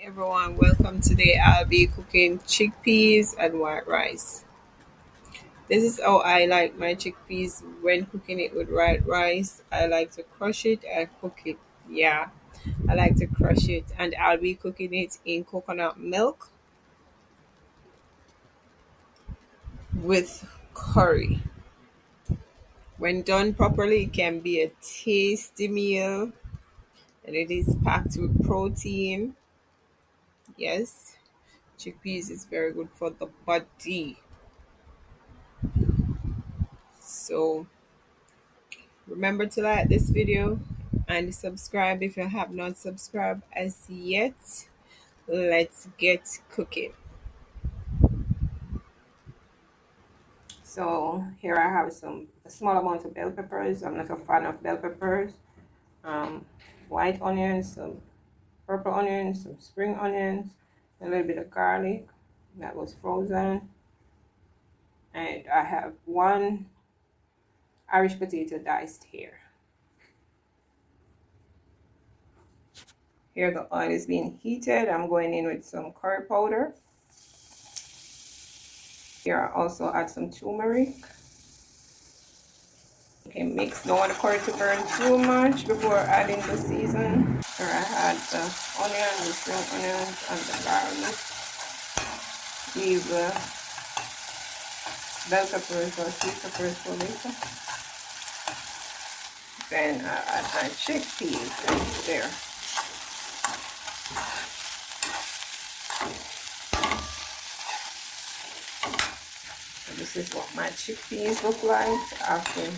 everyone, welcome. Today I'll be cooking chickpeas and white rice. This is how I like my chickpeas when cooking it with white rice. I like to crush it and cook it. Yeah, I like to crush it, and I'll be cooking it in coconut milk with curry. When done properly, it can be a tasty meal, and it is packed with protein. Yes, chickpeas is very good for the body. So remember to like this video and subscribe if you have not subscribed as yet. Let's get cooking. So here I have a small amount of bell peppers. I'm not a fan of bell peppers. Um, White onions, some purple onions, some spring onions, a little bit of garlic that was frozen, and I have one Irish potato diced here. Here the oil is being heated. I'm going in with some curry powder. Here I also add some turmeric. Okay, mix. Don't want the curry to burn too much before adding the season. Here I add the onion, the spring onions, and the garlic. Leave the bell peppers or sweet peppers for later. Then I add my chickpeas there. So this is what my chickpeas look like after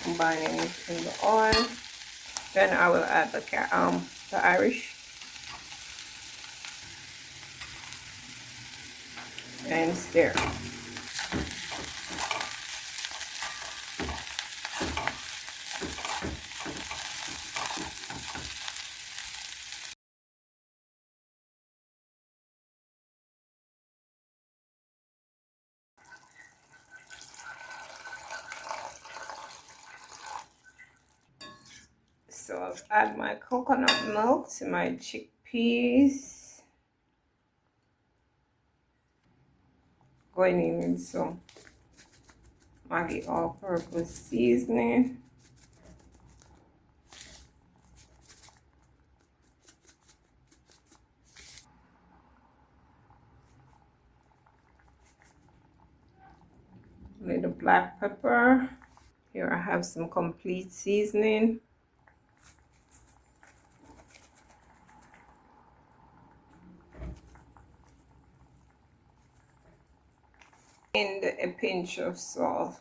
combining it in the oil. Then I will add the Irish and stir. So I've add my coconut milk to my chickpeas. Going in with some Maggi all-purpose seasoning. Little black pepper. Here I have some complete seasoning. And a pinch of salt.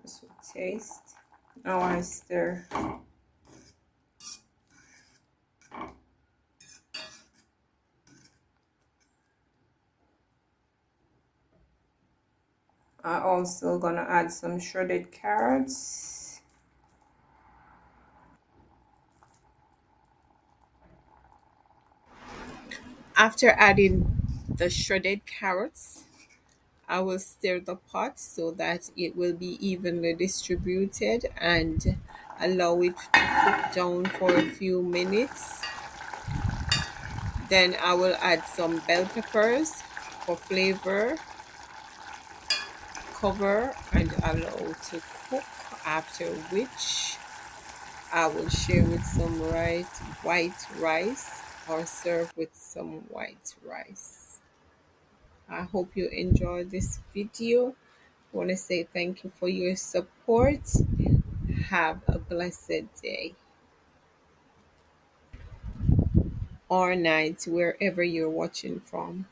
This will taste. Now I stir. I'm also gonna add some shredded carrots. After adding the shredded carrots, I will stir the pot so that it will be evenly distributed and allow it to cook down for a few minutes. Then I will add some bell peppers for flavor, cover and allow to cook, after which I will share with some white rice or serve with some white rice. I hope you enjoyed this video. I want to say thank you for your support. Have a blessed day or night wherever you're watching from.